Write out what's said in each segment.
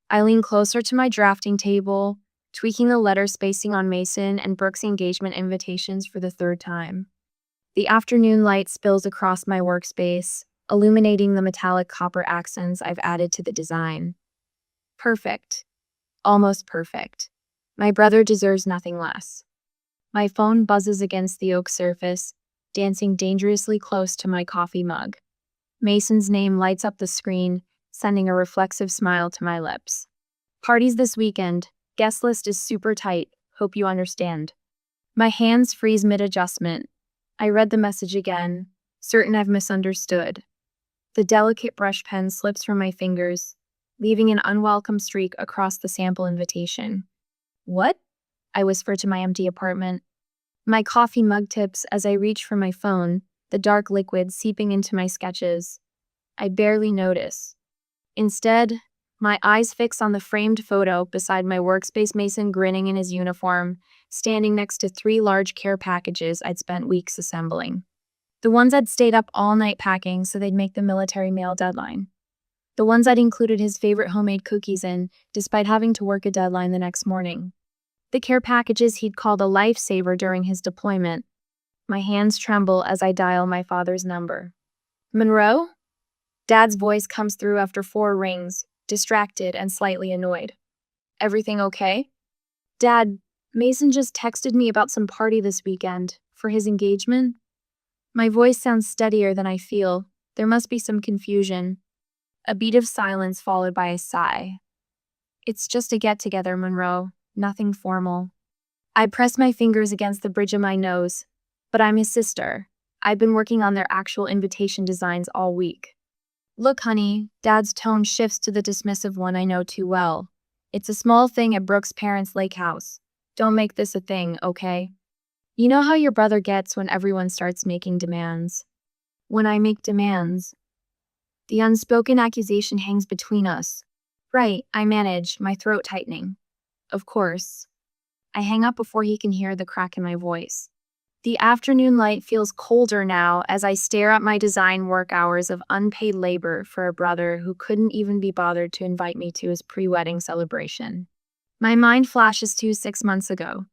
I lean closer to my drafting table, tweaking the letter spacing on Mason and Brooke's engagement invitations for the third time. The afternoon light spills across my workspace, illuminating the metallic copper accents I've added to the design. Perfect. Almost perfect. My brother deserves nothing less. My phone buzzes against the oak surface, dancing dangerously close to my coffee mug. Mason's name lights up the screen, sending a reflexive smile to my lips. Parties this weekend. Guest list is super tight. Hope you understand. My hands freeze mid-adjustment. I read the message again, certain I've misunderstood. The delicate brush pen slips from my fingers, leaving an unwelcome streak across the sample invitation. What? I whisper to my empty apartment. My coffee mug tips as I reach for my phone, the dark liquid seeping into my sketches. I barely notice. Instead, my eyes fix on the framed photo beside my workspace, Mason grinning in his uniform, standing next to 3 large care packages I'd spent weeks assembling. The ones I'd stayed up all night packing so they'd make the military mail deadline. The ones I'd included his favorite homemade cookies in, despite having to work a deadline the next morning. The care packages he'd called a lifesaver during his deployment. My hands tremble as I dial my father's number. Monroe? Dad's voice comes through after 4 rings, distracted and slightly annoyed. Everything okay? Dad, Mason just texted me about some party this weekend, for his engagement. My voice sounds steadier than I feel. There must be some confusion. A beat of silence followed by a sigh. It's just a get-together, Monroe. Nothing formal. I press my fingers against the bridge of my nose. But I'm his sister. I've been working on their actual invitation designs all week. Look, honey, Dad's tone shifts to the dismissive one I know too well. It's a small thing at Brooke's parents' lake house. Don't make this a thing, okay? You know how your brother gets when everyone starts making demands. When I make demands. The unspoken accusation hangs between us. Right, I manage, my throat tightening. Of course. I hang up before he can hear the crack in my voice. The afternoon light feels colder now as I stare at my design work hours of unpaid labor for a brother who couldn't even be bothered to invite me to his pre-wedding celebration. My mind flashes to 6 months ago.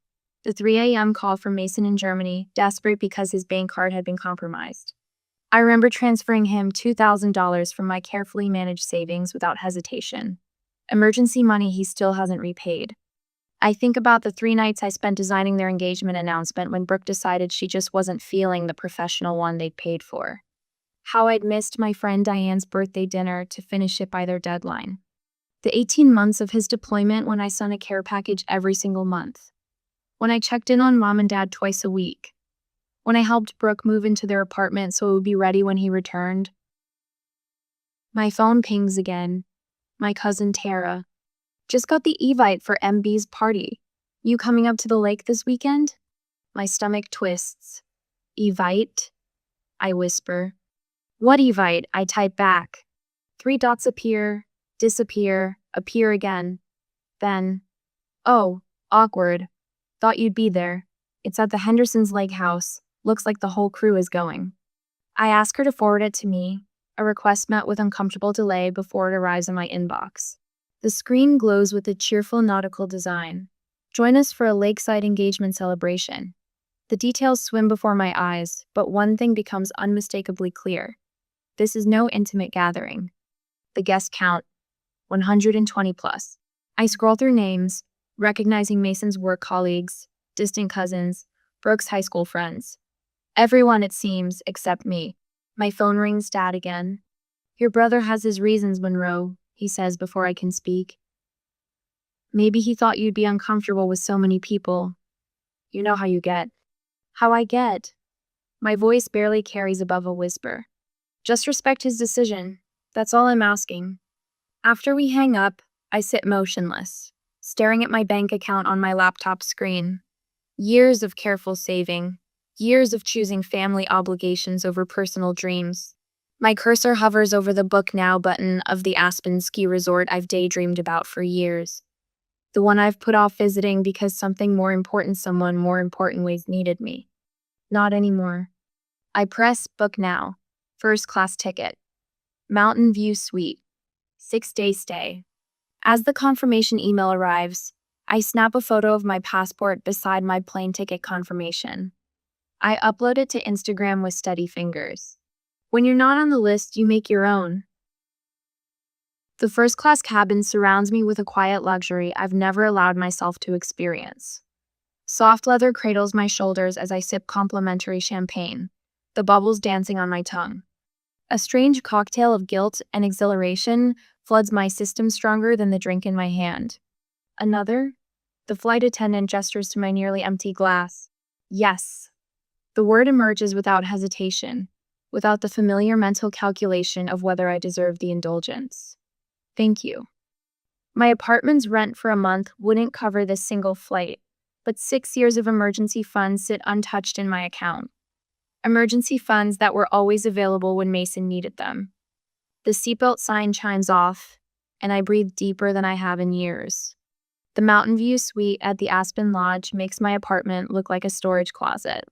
The 3 a.m. call from Mason in Germany, desperate because his bank card had been compromised. I remember transferring him $2,000 from my carefully managed savings without hesitation. Emergency money he still hasn't repaid. I think about the 3 nights I spent designing their engagement announcement when Brooke decided she just wasn't feeling the professional one they'd paid for. How I'd missed my friend Diane's birthday dinner to finish it by their deadline. The 18 months of his deployment when I sent a care package every single month. When I checked in on Mom and Dad twice a week. When I helped Brooke move into their apartment so it would be ready when he returned. My phone pings again. My cousin Tara. Just got the Evite for MB's party. You coming up to the lake this weekend? My stomach twists. Evite? I whisper. What Evite? I type back. 3 dots appear, disappear, appear again. Then, oh, awkward. Thought you'd be there. It's at the Henderson's lake house. Looks like the whole crew is going. I ask her to forward it to me, a request met with uncomfortable delay before it arrives in my inbox. The screen glows with a cheerful nautical design. Join us for a lakeside engagement celebration. The details swim before my eyes, but one thing becomes unmistakably clear. This is no intimate gathering. The guest count, 120 plus. I scroll through names, recognizing Mason's work colleagues, distant cousins, Brooke's high school friends. Everyone, it seems, except me. My phone rings, Dad again. Your brother has his reasons, Monroe, he says before I can speak. Maybe he thought you'd be uncomfortable with so many people. You know how you get. How I get. My voice barely carries above a whisper. Just respect his decision. That's all I'm asking. After we hang up, I sit motionless, staring at my bank account on my laptop screen. Years of careful saving. Years of choosing family obligations over personal dreams. My cursor hovers over the Book Now button of the Aspen ski resort I've daydreamed about for years. The one I've put off visiting because someone more important ways needed me. Not anymore. I press Book Now. First class ticket. Mountain View Suite. 6-day stay. As the confirmation email arrives, I snap a photo of my passport beside my plane ticket confirmation. I upload it to Instagram with steady fingers. When you're not on the list, you make your own. The first-class cabin surrounds me with a quiet luxury I've never allowed myself to experience. Soft leather cradles my shoulders as I sip complimentary champagne, the bubbles dancing on my tongue. A strange cocktail of guilt and exhilaration floods my system stronger than the drink in my hand. Another? The flight attendant gestures to my nearly empty glass. Yes. The word emerges without hesitation, without the familiar mental calculation of whether I deserve the indulgence. Thank you. My apartment's rent for a month wouldn't cover this single flight, but 6 years of emergency funds sit untouched in my account. Emergency funds that were always available when Mason needed them. The seatbelt sign chimes off, and I breathe deeper than I have in years. The Mountain View suite at the Aspen Lodge makes my apartment look like a storage closet.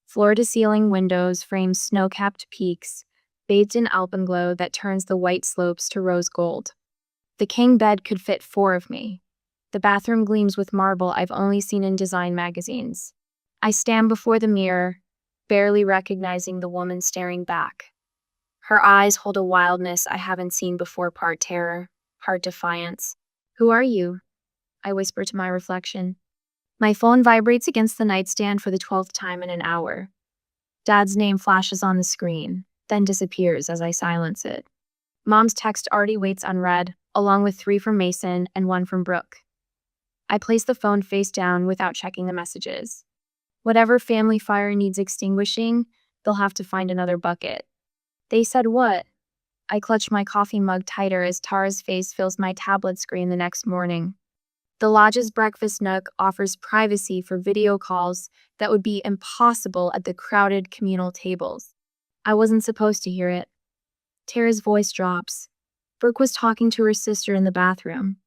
Floor-to-ceiling windows frame snow-capped peaks, bathed in alpenglow that turns the white slopes to rose gold. The king bed could fit 4 of me. The bathroom gleams with marble I've only seen in design magazines. I stand before the mirror, barely recognizing the woman staring back. Her eyes hold a wildness I haven't seen before, part terror, part defiance. "Who are you?" I whisper to my reflection. My phone vibrates against the nightstand for the 12th time in an hour. Dad's name flashes on the screen, then disappears as I silence it. Mom's text already waits unread, along with 3 from Mason and 1 from Brooke. I place the phone face down without checking the messages. Whatever family fire needs extinguishing, they'll have to find another bucket. They said what? I clutch my coffee mug tighter as Tara's face fills my tablet screen the next morning. The lodge's breakfast nook offers privacy for video calls that would be impossible at the crowded communal tables. I wasn't supposed to hear it. Tara's voice drops. Brooke was talking to her sister in the bathroom.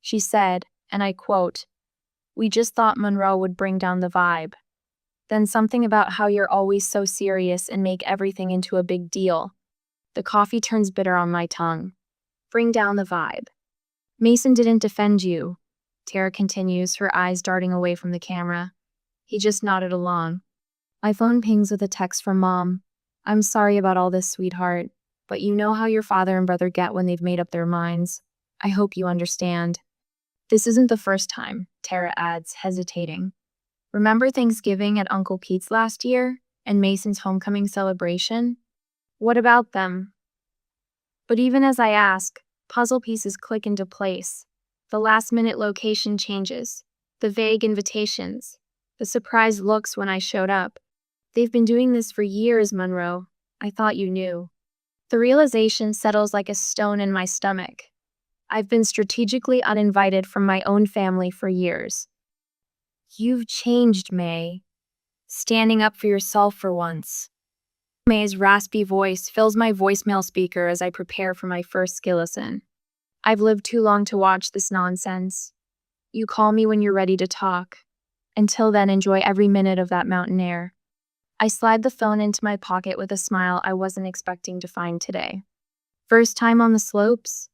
She said, and I quote, "We just thought Monroe would bring down the vibe." Then something about how you're always so serious and make everything into a big deal. The coffee turns bitter on my tongue. Bring down the vibe. Mason didn't defend you, Tara continues, her eyes darting away from the camera. He just nodded along. My phone pings with a text from Mom. "I'm sorry about all this, sweetheart, but you know how your father and brother get when they've made up their minds. I hope you understand." This isn't the first time, Tara adds, hesitating. Remember Thanksgiving at Uncle Pete's last year and Mason's homecoming celebration? What about them? But even as I ask, puzzle pieces click into place. The last-minute location changes, the vague invitations, the surprised looks when I showed up. They've been doing this for years, Monroe. I thought you knew. The realization settles like a stone in my stomach. I've been strategically uninvited from my own family for years. You've changed, May. Standing up for yourself for once. May's raspy voice fills my voicemail speaker as I prepare for my first skillison. I've lived too long to watch this nonsense. You call me when you're ready to talk. Until then, enjoy every minute of that mountain air. I slide the phone into my pocket with a smile I wasn't expecting to find today. First time on the slopes?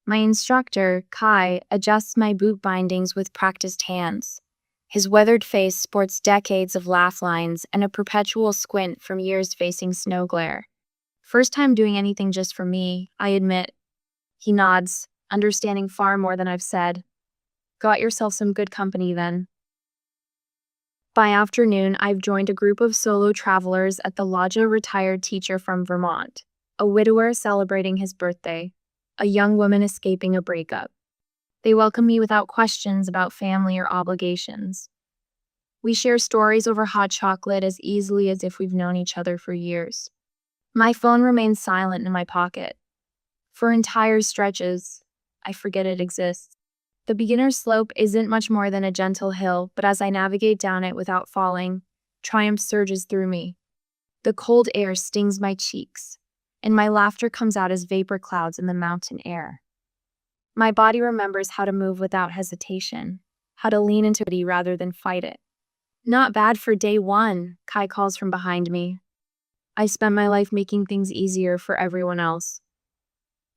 My instructor, Kai, adjusts my boot bindings with practiced hands. His weathered face sports decades of laugh lines and a perpetual squint from years facing snow glare. First time doing anything just for me, I admit. He nods, understanding far more than I've said. Got yourself some good company then. By afternoon, I've joined a group of solo travelers at the lodge, a retired teacher from Vermont, a widower celebrating his birthday, a young woman escaping a breakup. They welcome me without questions about family or obligations. We share stories over hot chocolate as easily as if we've known each other for years. My phone remains silent in my pocket. For entire stretches, I forget it exists. The beginner's slope isn't much more than a gentle hill, but as I navigate down it without falling, triumph surges through me. The cold air stings my cheeks, and my laughter comes out as vapor clouds in the mountain air. My body remembers how to move without hesitation, how to lean into it rather than fight it. Not bad for day one, Kai calls from behind me. I spent my life making things easier for everyone else.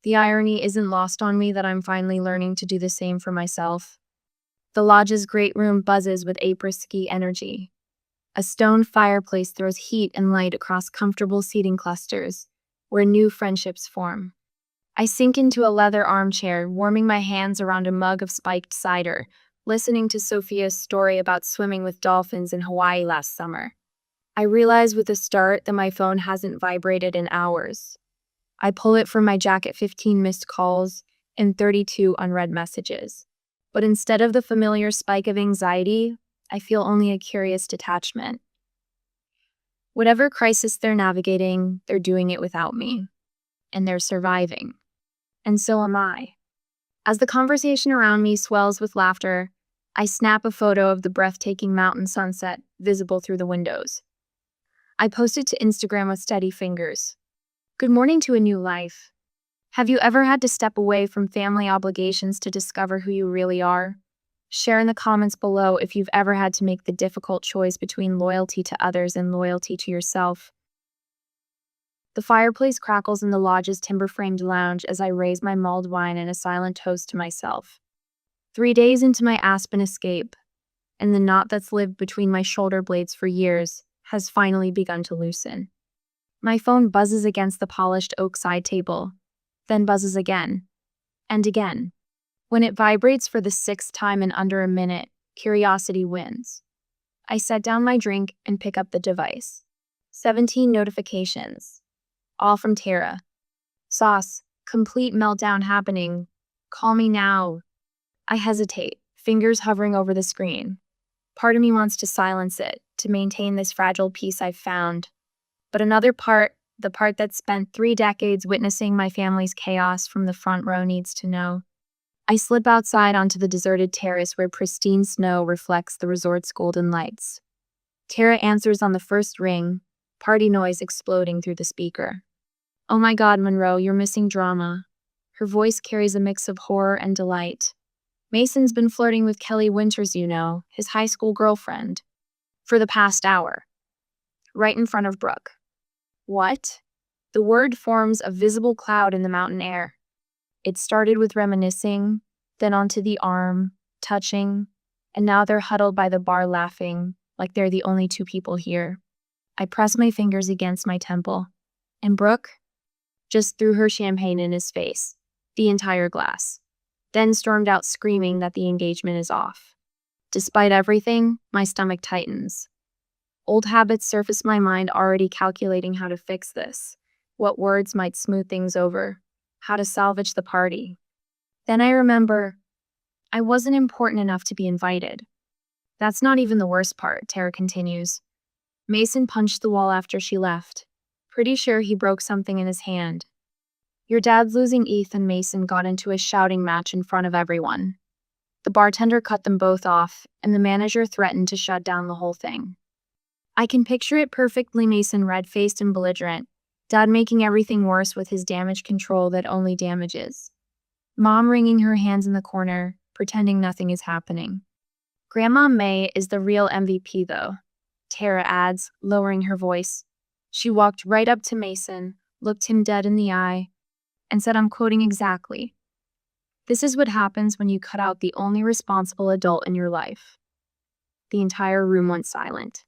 The irony isn't lost on me that I'm finally learning to do the same for myself. The lodge's great room buzzes with après-ski energy. A stone fireplace throws heat and light across comfortable seating clusters, where new friendships form. I sink into a leather armchair, warming my hands around a mug of spiked cider, listening to Sophia's story about swimming with dolphins in Hawaii last summer. I realize with a start that my phone hasn't vibrated in hours. I pull it from my jacket, 15 missed calls and 32 unread messages. But instead of the familiar spike of anxiety, I feel only a curious detachment. Whatever crisis they're navigating, they're doing it without me. And they're surviving. And so am I. As the conversation around me swells with laughter, I snap a photo of the breathtaking mountain sunset visible through the windows. I post it to Instagram with steady fingers. Good morning to a new life. Have you ever had to step away from family obligations to discover who you really are? Share in the comments below if you've ever had to make the difficult choice between loyalty to others and loyalty to yourself. The fireplace crackles in the lodge's timber-framed lounge as I raise my mulled wine in a silent toast to myself. 3 days into my Aspen escape, and the knot that's lived between my shoulder blades for years has finally begun to loosen. My phone buzzes against the polished oak side table, then buzzes again, and again. When it vibrates for the 6th time in under a minute, curiosity wins. I set down my drink and pick up the device. 17 notifications. All from Tara. Sauce, complete meltdown happening. Call me now. I hesitate, fingers hovering over the screen. Part of me wants to silence it, to maintain this fragile peace I've found. But another part, the part that spent 3 decades witnessing my family's chaos from the front row, needs to know. I slip outside onto the deserted terrace where pristine snow reflects the resort's golden lights. Tara answers on the first ring, party noise exploding through the speaker. Oh my God, Monroe, you're missing drama. Her voice carries a mix of horror and delight. Mason's been flirting with Kelly Winters, you know, his high school girlfriend, for the past hour. Right in front of Brooke. What? The word forms a visible cloud in the mountain air. It started with reminiscing, then onto the arm, touching, and now they're huddled by the bar laughing, like they're the only 2 people here. I press my fingers against my temple. And Brooke just threw her champagne in his face, the entire glass, then stormed out screaming that the engagement is off. Despite everything, my stomach tightens. Old habits surface my mind, already calculating how to fix this, what words might smooth things over, how to salvage the party. Then I remember, I wasn't important enough to be invited. That's not even the worst part, Tara continues. Mason punched the wall after she left. Pretty sure he broke something in his hand. Your dad's losing ETH and Mason got into a shouting match in front of everyone. The bartender cut them both off, and the manager threatened to shut down the whole thing. I can picture it perfectly, Mason red-faced and belligerent, Dad making everything worse with his damage control that only damages. Mom wringing her hands in the corner, pretending nothing is happening. Grandma May is the real MVP though, Tara adds, lowering her voice. She walked right up to Mason, looked him dead in the eye, and said, I'm quoting exactly, "This is what happens when you cut out the only responsible adult in your life." The entire room went silent.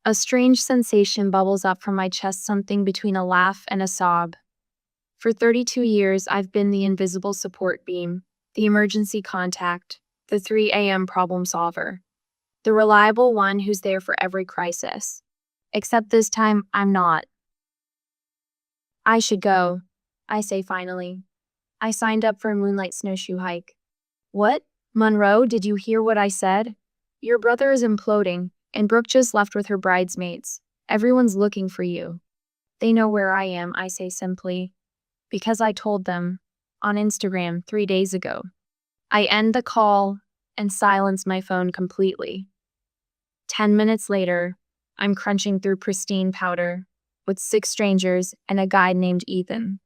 A strange sensation bubbles up from my chest, something between a laugh and a sob. For 32 years, I've been the invisible support beam, the emergency contact, the 3 a.m. problem solver, the reliable one who's there for every crisis. Except this time, I'm not. I should go, I say finally. I signed up for a moonlight snowshoe hike. What? Monroe, did you hear what I said? Your brother is imploding, and Brooke just left with her bridesmaids. Everyone's looking for you. They know where I am, I say simply. Because I told them, on Instagram 3 days ago. I end the call and silence my phone completely. 10 minutes later, I'm crunching through pristine powder with 6 strangers and a guy named Ethan.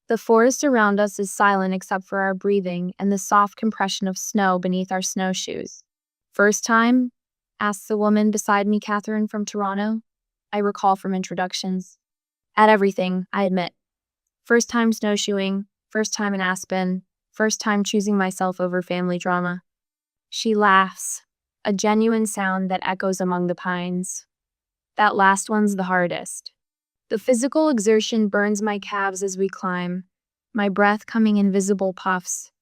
The forest around us is silent except for our breathing and the soft compression of snow beneath our snowshoes. First time? Asks the woman beside me, Catherine from Toronto. I recall from introductions. At everything, I admit. First time snowshoeing, First time in Aspen. First time choosing myself over family drama. She laughs, a genuine sound that echoes among the pines. That last one's the hardest. The physical exertion burns my calves as we climb, my breath coming in visible puffs.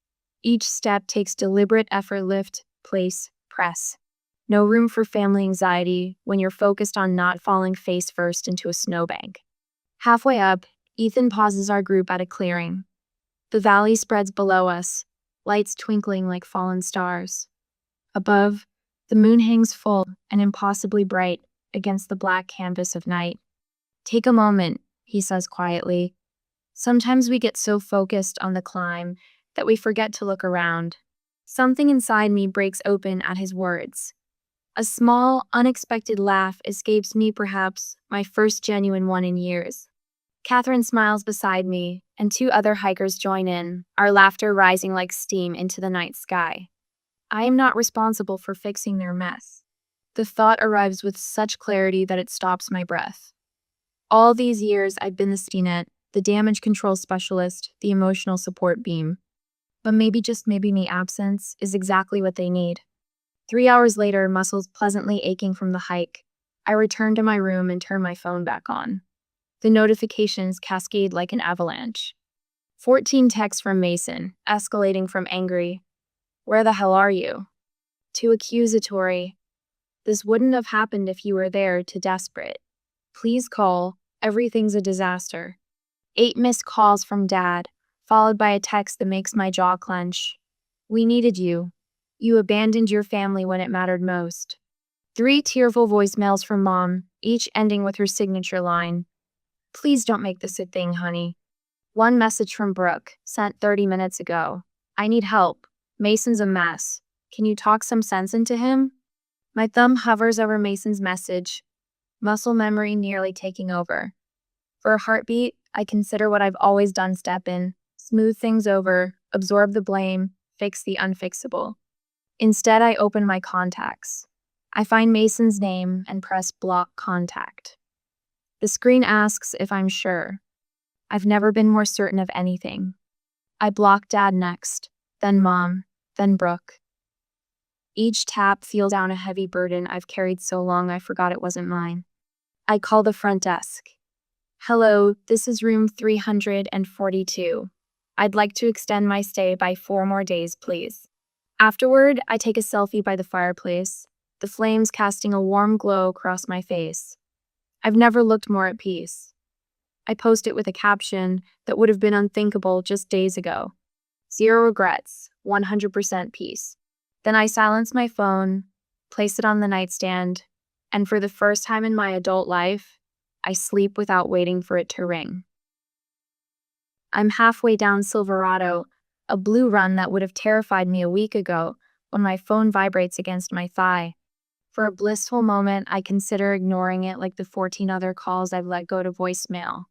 Each step takes deliberate effort lift, place, press. No room for family anxiety when you're focused on not falling face first into a snowbank. Halfway up, Ethan pauses our group at a clearing. The valley spreads below us, lights twinkling like fallen stars. Above, the moon hangs full and impossibly bright against the black canvas of night. Take a moment, he says quietly. Sometimes we get so focused on the climb that we forget to look around. Something inside me breaks open at his words. A small, unexpected laugh escapes me, perhaps my first genuine one in years. Catherine smiles beside me, and two other hikers join in, our laughter rising like steam into the night sky. I am not responsible for fixing their mess. The thought arrives with such clarity that it stops my breath. All these years, I've been the safety net, the damage control specialist, the emotional support beam. But maybe, just maybe, my absence is exactly what they need. 3 hours later, muscles pleasantly aching from the hike, I return to my room and turn my phone back on. The notifications cascade like an avalanche. 14 texts from Mason, escalating from angry, "Where the hell are you?" to accusatory, "This wouldn't have happened if you were there," to desperate, "Please call, everything's a disaster." 8 missed calls from Dad, followed by a text that makes my jaw clench. "We needed you. You abandoned your family when it mattered most." 3 tearful voicemails from Mom, each ending with her signature line, "Please don't make this a thing, honey." 1 message from Brooke, sent 30 minutes ago. "I need help. Mason's a mess. Can you talk some sense into him?" My thumb hovers over Mason's message, muscle memory nearly taking over. For a heartbeat, I consider what I've always done: step in, smooth things over, absorb the blame, fix the unfixable. Instead, I open my contacts. I find Mason's name and press block contact. The screen asks if I'm sure. I've never been more certain of anything. I block Dad next, then Mom, then Brooke. Each tap feels down a heavy burden I've carried so long I forgot it wasn't mine. I call the front desk. "Hello, this is room 342. I'd like to extend my stay by 4 more days, please." Afterward, I take a selfie by the fireplace, the flames casting a warm glow across my face. I've never looked more at peace. I post it with a caption that would have been unthinkable just days ago. 0 regrets, 100% peace. Then I silence my phone, place it on the nightstand, and for the first time in my adult life, I sleep without waiting for it to ring. I'm halfway down Silverado, a blue run that would have terrified me a week ago, when my phone vibrates against my thigh. For a blissful moment, I consider ignoring it like the 14 other calls I've let go to voicemail.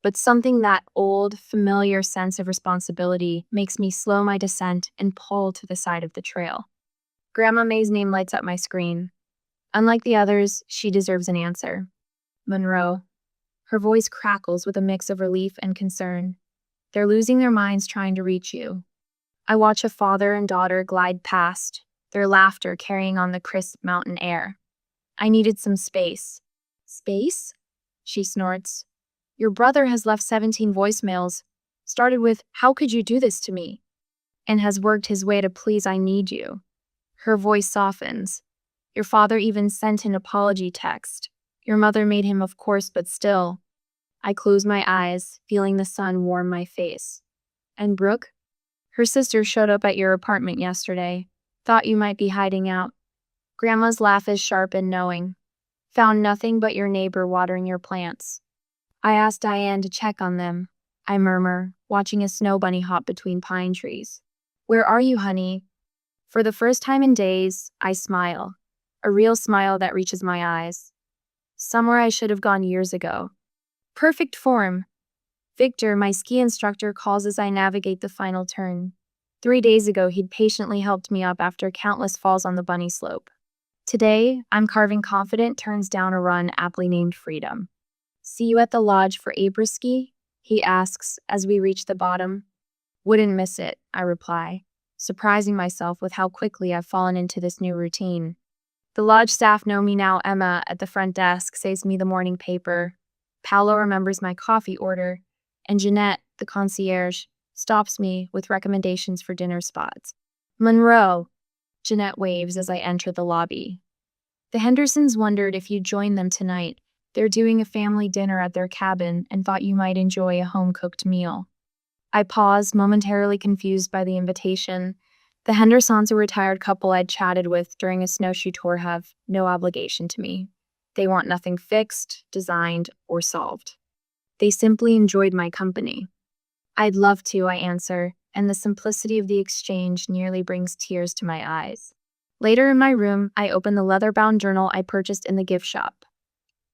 But something, that old, familiar sense of responsibility, makes me slow my descent and pull to the side of the trail. Grandma May's name lights up my screen. Unlike the others, she deserves an answer. Monroe. Her voice crackles with a mix of relief and concern. "They're losing their minds trying to reach you." I watch a father and daughter glide past, their laughter carrying on the crisp mountain air. I needed some space. "Space?" she snorts. "Your brother has left 17 voicemails, started with, 'How could you do this to me?' and has worked his way to, 'Please, I need you.'" Her voice softens. "Your father even sent an apology text. Your mother made him, of course, but still." I close my eyes, feeling the sun warm my face. "And Brooke? Her sister showed up at your apartment yesterday. Thought you might be hiding out." Grandma's laugh is sharp and knowing. "Found nothing but your neighbor watering your plants." I asked Diane to check on them, I murmur, watching a snow bunny hop between pine trees. "Where are you, honey?" For the first time in days, I smile. A real smile that reaches my eyes. Somewhere I should have gone years ago. Perfect form. Victor, my ski instructor, calls as I navigate the final turn. 3 days ago, he'd patiently helped me up after countless falls on the bunny slope. Today, I'm carving confident turns down a run aptly named Freedom. "See you at the lodge for après-ski?" he asks as we reach the bottom. Wouldn't miss it, I reply, surprising myself with how quickly I've fallen into this new routine. The lodge staff know me now. Emma at the front desk saves me the morning paper. Paolo remembers my coffee order. And Jeanette, the concierge, stops me with recommendations for dinner spots. Monroe, Jeanette waves as I enter the lobby. The Hendersons wondered if you'd join them tonight. They're doing a family dinner at their cabin and thought you might enjoy a home-cooked meal. I pause, momentarily confused by the invitation. The Hendersons, a retired couple I'd chatted with during a snowshoe tour, have no obligation to me. They want nothing fixed, designed, or solved. They simply enjoyed my company. I'd love to, I answer, and the simplicity of the exchange nearly brings tears to my eyes. Later in my room, I open the leather-bound journal I purchased in the gift shop.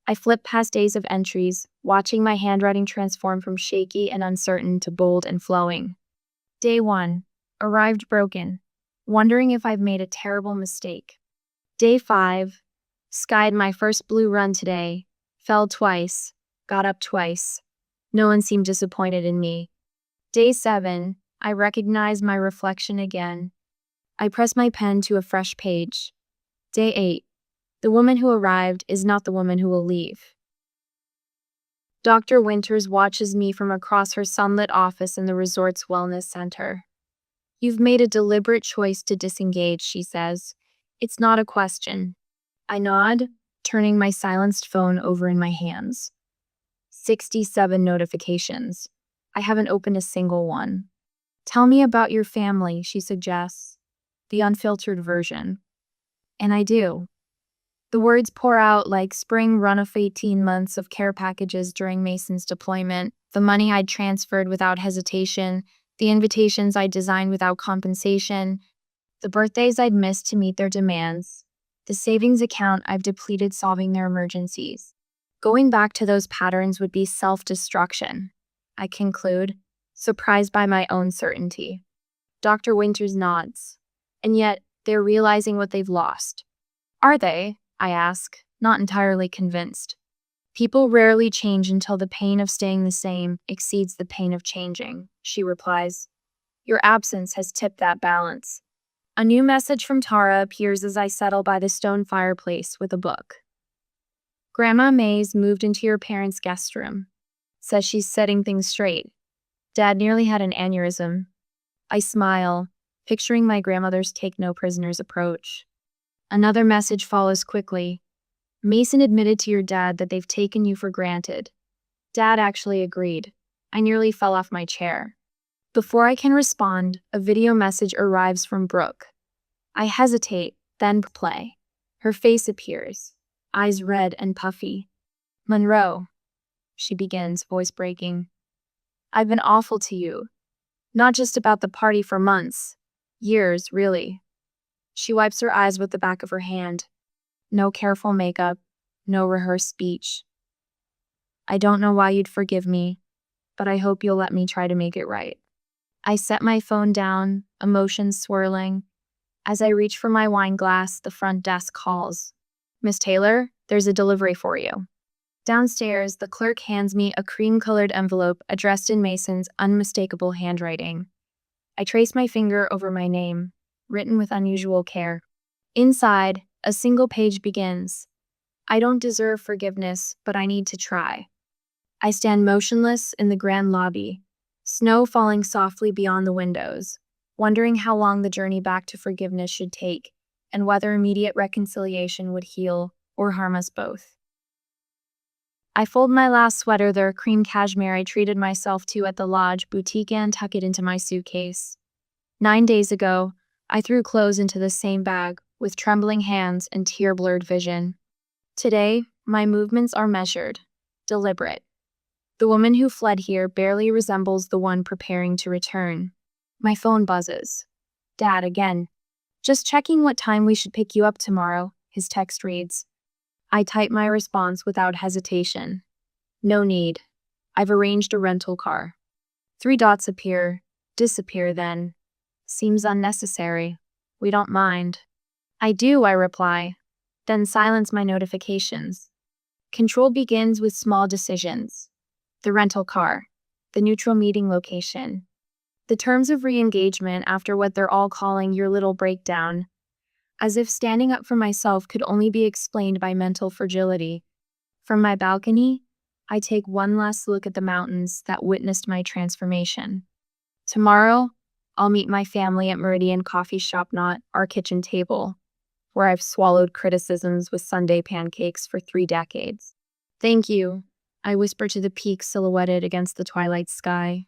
I flip past days of entries, watching my handwriting transform from shaky and uncertain to bold and flowing. Day 1. Arrived broken, wondering if I've made a terrible mistake. Day 5. Skied my first blue run today. Fell twice. Got up twice. No one seemed disappointed in me. Day 7. I recognize my reflection again. I press my pen to a fresh page. Day 8. The woman who arrived is not the woman who will leave. Dr. Winters watches me from across her sunlit office in the resort's wellness center. You've made a deliberate choice to disengage, she says. It's not a question. I nod, turning my silenced phone over in my hands. 67 notifications. I haven't opened a single one. Tell me about your family, she suggests. The unfiltered version. And I do. The words pour out like spring run of 18 months of care packages during Mason's deployment, the money I'd transferred without hesitation, the invitations I'd designed without compensation, the birthdays I'd missed to meet their demands, the savings account I've depleted solving their emergencies. Going back to those patterns would be self-destruction, I conclude, surprised by my own certainty. Dr. Winters nods. And yet, they're realizing what they've lost. Are they? I ask, not entirely convinced. People rarely change until the pain of staying the same exceeds the pain of changing, she replies. Your absence has tipped that balance. A new message from Tara appears as I settle by the stone fireplace with a book. Grandma May's moved into your parents' guest room. Says she's setting things straight. Dad nearly had an aneurysm. I smile, picturing my grandmother's take-no-prisoners approach. Another message follows quickly. Mason admitted to your dad that they've taken you for granted. Dad actually agreed. I nearly fell off my chair. Before I can respond, a video message arrives from Brooke. I hesitate, then play. Her face appears, eyes red and puffy. Monroe, she begins, voice breaking. I've been awful to you. Not just about the party for months. Years, really. She wipes her eyes with the back of her hand. No careful makeup, no rehearsed speech. I don't know why you'd forgive me, but I hope you'll let me try to make it right. I set my phone down, emotions swirling. As I reach for my wine glass, the front desk calls. Miss Taylor, there's a delivery for you. Downstairs, the clerk hands me a cream-colored envelope addressed in Mason's unmistakable handwriting. I trace my finger over my name, written with unusual care. Inside, a single page begins. I don't deserve forgiveness, but I need to try. I stand motionless in the grand lobby, snow falling softly beyond the windows, wondering how long the journey back to forgiveness should take, and whether immediate reconciliation would heal or harm us both. I fold my last sweater, the cream cashmere I treated myself to at the lodge boutique, and tuck it into my suitcase. 9 days ago, I threw clothes into the same bag, with trembling hands and tear-blurred vision. Today, my movements are measured, deliberate. The woman who fled here barely resembles the one preparing to return. My phone buzzes. Dad again. Just checking what time we should pick you up tomorrow, his text reads. I type my response without hesitation. No need. I've arranged a rental car. 3 dots appear, disappear then. Seems unnecessary. We don't mind. I do, I reply, then silence my notifications. Control begins with small decisions. The rental car, the neutral meeting location. The terms of re-engagement after what they're all calling your little breakdown, as if standing up for myself could only be explained by mental fragility. From my balcony, I take one last look at the mountains that witnessed my transformation. Tomorrow, I'll meet my family at Meridian Coffee Shop, not our kitchen table, where I've swallowed criticisms with Sunday pancakes for 3 decades. Thank you, I whisper to the peaks silhouetted against the twilight sky.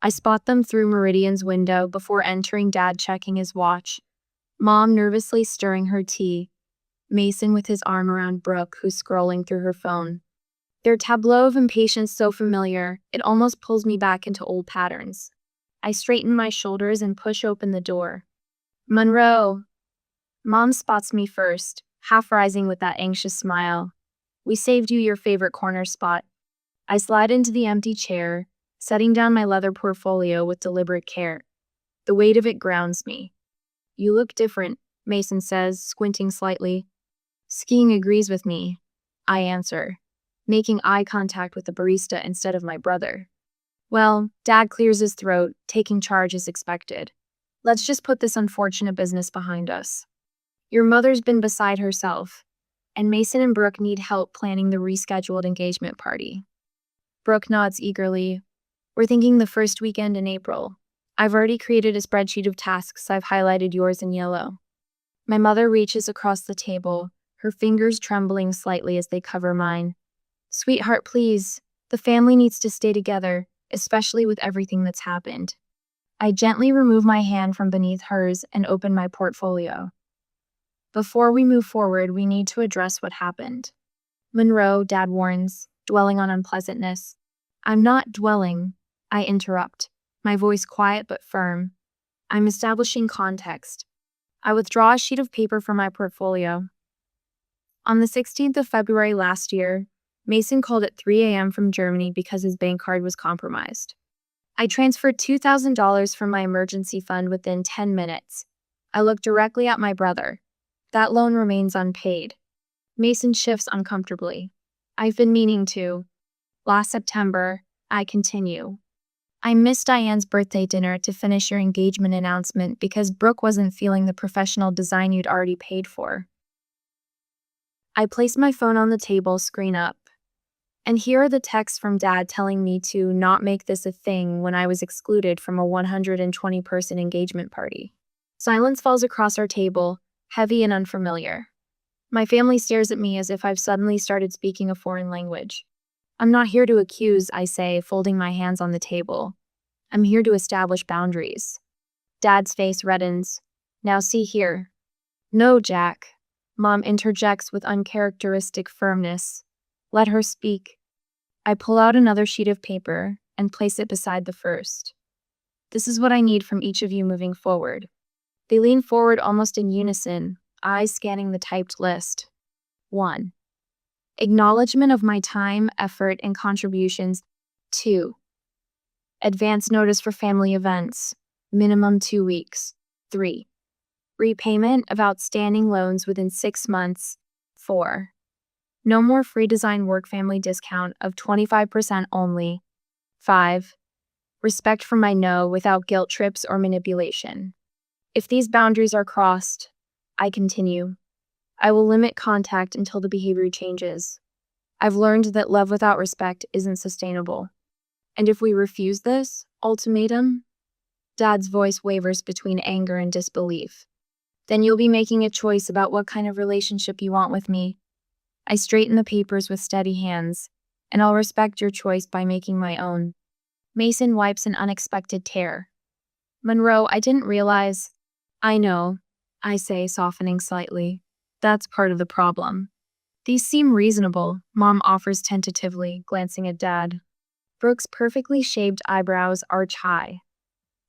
I spot them through Meridian's window before entering, Dad checking his watch, Mom nervously stirring her tea, Mason with his arm around Brooke, who's scrolling through her phone. Their tableau of impatience so familiar, it almost pulls me back into old patterns. I straighten my shoulders and push open the door. Monroe. Mom spots me first, half rising with that anxious smile. We saved you your favorite corner spot. I slide into the empty chair, setting down my leather portfolio with deliberate care. The weight of it grounds me. You look different, Mason says, squinting slightly. Skiing agrees with me, I answer, making eye contact with the barista instead of my brother. Well, Dad clears his throat, taking charge as expected. Let's just put this unfortunate business behind us. Your mother's been beside herself, and Mason and Brooke need help planning the rescheduled engagement party. Brooke nods eagerly. We're thinking the first weekend in April. I've already created a spreadsheet of tasks. I've highlighted yours in yellow. My mother reaches across the table, her fingers trembling slightly as they cover mine. Sweetheart, please. The family needs to stay together, especially with everything that's happened. I gently remove my hand from beneath hers and open my portfolio. Before we move forward, we need to address what happened. Monroe, Dad warns, dwelling on unpleasantness. I'm not dwelling, I interrupt, my voice quiet but firm. I'm establishing context. I withdraw a sheet of paper from my portfolio. On the 16th of February last year, Mason called at 3 a.m. from Germany because his bank card was compromised. I transferred $2,000 from my emergency fund within 10 minutes. I look directly at my brother. That loan remains unpaid. Mason shifts uncomfortably. I've been meaning to. Last September, I continue. I missed Diane's birthday dinner to finish your engagement announcement because Brooke wasn't feeling the professional design you'd already paid for. I placed my phone on the table, screen up. And here are the texts from Dad telling me to not make this a thing when I was excluded from a 120-person engagement party. Silence falls across our table, heavy and unfamiliar. My family stares at me as if I've suddenly started speaking a foreign language. I'm not here to accuse, I say, folding my hands on the table. I'm here to establish boundaries. Dad's face reddens. Now see here. No, Jack. Mom interjects with uncharacteristic firmness. Let her speak. I pull out another sheet of paper and place it beside the first. This is what I need from each of you moving forward. They lean forward almost in unison, eyes scanning the typed list. 1. Acknowledgement of my time, effort, and contributions. 2. Advance notice for family events, minimum 2 weeks. 3. Repayment of outstanding loans within 6 months. 4. No more free design work family discount of 25% only. 5. Respect for my no without guilt trips or manipulation. If these boundaries are crossed, I continue. I will limit contact until the behavior changes. I've learned that love without respect isn't sustainable. And if we refuse this ultimatum, Dad's voice wavers between anger and disbelief. Then you'll be making a choice about what kind of relationship you want with me. I straighten the papers with steady hands, and I'll respect your choice by making my own. Mason wipes an unexpected tear. Monroe, I didn't realize. I know, I say, softening slightly. That's part of the problem. These seem reasonable, Mom offers tentatively, glancing at Dad. Brooke's perfectly shaped eyebrows arch high.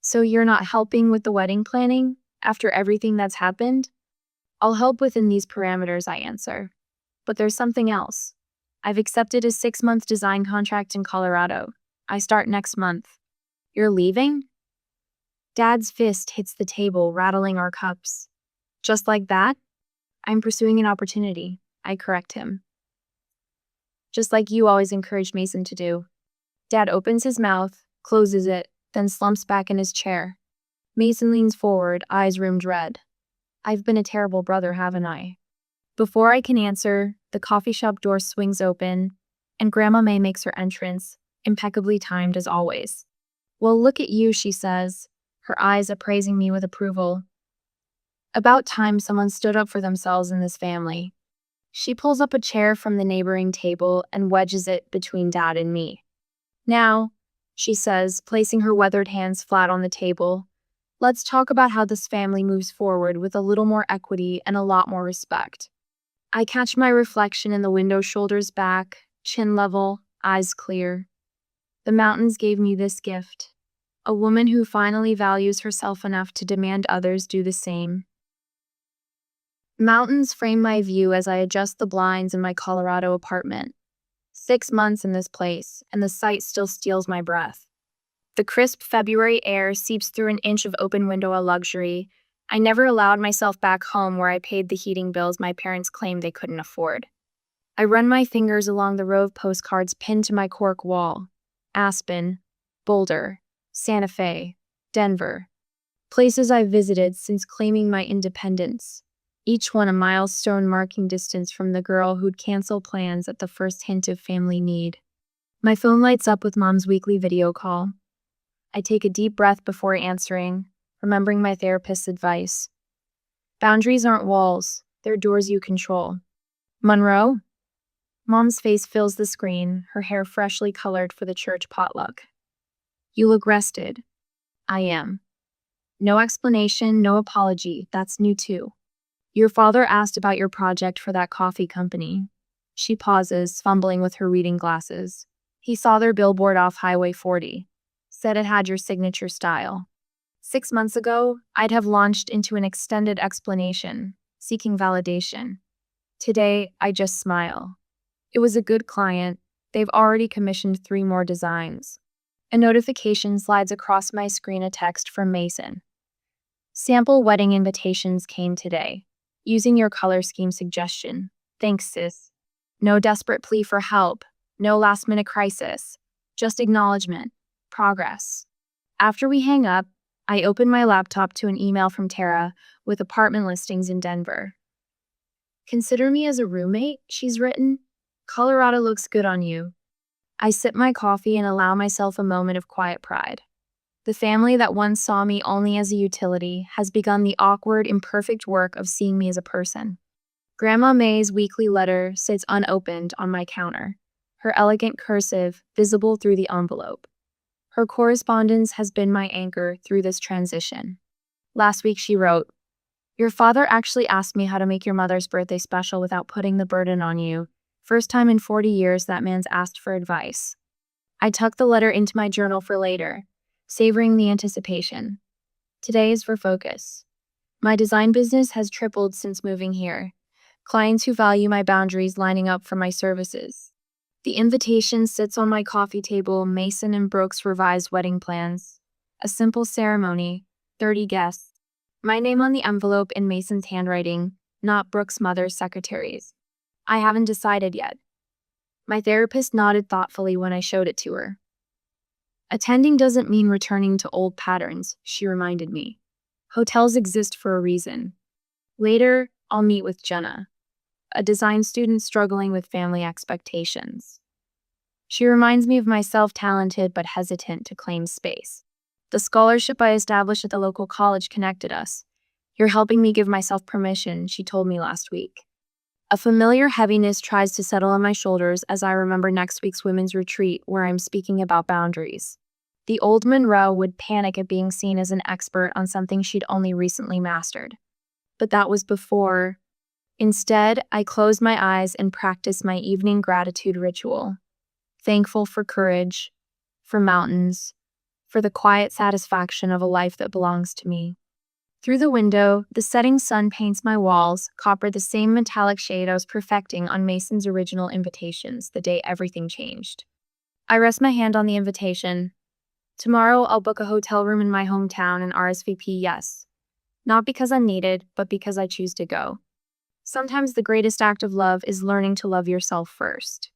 So you're not helping with the wedding planning, after everything that's happened? I'll help within these parameters, I answer. But there's something else. I've accepted a 6-month design contract in Colorado. I start next month. You're leaving? Dad's fist hits the table, rattling our cups. Just like that? I'm pursuing an opportunity, I correct him. Just like you always encouraged Mason to do. Dad opens his mouth, closes it, then slumps back in his chair. Mason leans forward, eyes rimmed red. I've been a terrible brother, haven't I? Before I can answer, the coffee shop door swings open, and Grandma May makes her entrance, impeccably timed as always. Well, look at you, she says, her eyes appraising me with approval. About time someone stood up for themselves in this family. She pulls up a chair from the neighboring table and wedges it between Dad and me. Now, she says, placing her weathered hands flat on the table, let's talk about how this family moves forward with a little more equity and a lot more respect. I catch my reflection in the window, shoulders back, chin level, eyes clear. The mountains gave me this gift. A woman who finally values herself enough to demand others do the same. Mountains frame my view as I adjust the blinds in my Colorado apartment. 6 months in this place, and the sight still steals my breath. The crisp February air seeps through an inch of open window, a luxury. I never allowed myself back home where I paid the heating bills my parents claimed they couldn't afford. I run my fingers along the row of postcards pinned to my cork wall. Aspen, Boulder, Santa Fe, Denver. Places I've visited since claiming my independence. Each one a milestone marking distance from the girl who'd cancel plans at the first hint of family need. My phone lights up with Mom's weekly video call. I take a deep breath before answering, remembering my therapist's advice. Boundaries aren't walls, they're doors you control. Monroe? Mom's face fills the screen, her hair freshly colored for the church potluck. You look rested. I am. No explanation, no apology, that's new too. Your father asked about your project for that coffee company. She pauses, fumbling with her reading glasses. He saw their billboard off Highway 40. Said it had your signature style. 6 months ago, I'd have launched into an extended explanation, seeking validation. Today, I just smile. It was a good client. They've already commissioned 3 more designs. A notification slides across my screen, a text from Mason. Sample wedding invitations came today. Using your color scheme suggestion. Thanks, sis. No desperate plea for help. No last-minute crisis. Just acknowledgement. Progress. After we hang up, I open my laptop to an email from Tara with apartment listings in Denver. Consider me as a roommate, she's written. Colorado looks good on you. I sip my coffee and allow myself a moment of quiet pride. The family that once saw me only as a utility has begun the awkward, imperfect work of seeing me as a person. Grandma May's weekly letter sits unopened on my counter, her elegant cursive visible through the envelope. Her correspondence has been my anchor through this transition. Last week she wrote, "Your father actually asked me how to make your mother's birthday special without putting the burden on you. First time in 40 years that man's asked for advice." I tucked the letter into my journal for later, savoring the anticipation. Today is for focus. My design business has tripled since moving here. Clients who value my boundaries lining up for my services. The invitation sits on my coffee table, Mason and Brooks' revised wedding plans. A simple ceremony, 30 guests. My name on the envelope in Mason's handwriting, not Brooks' mother's secretary's. I haven't decided yet. My therapist nodded thoughtfully when I showed it to her. Attending doesn't mean returning to old patterns, she reminded me. Hotels exist for a reason. Later, I'll meet with Jenna, a design student struggling with family expectations. She reminds me of myself, talented but hesitant to claim space. The scholarship I established at the local college connected us. You're helping me give myself permission, she told me last week. A familiar heaviness tries to settle on my shoulders as I remember next week's women's retreat where I'm speaking about boundaries. The old Monroe would panic at being seen as an expert on something she'd only recently mastered. But that was before. Instead, I closed my eyes and practiced my evening gratitude ritual. Thankful for courage, for mountains, for the quiet satisfaction of a life that belongs to me. Through the window, the setting sun paints my walls, copper the same metallic shade I was perfecting on Mason's original invitations the day everything changed. I rest my hand on the invitation. Tomorrow, I'll book a hotel room in my hometown and RSVP yes. Not because I'm needed, but because I choose to go. Sometimes the greatest act of love is learning to love yourself first.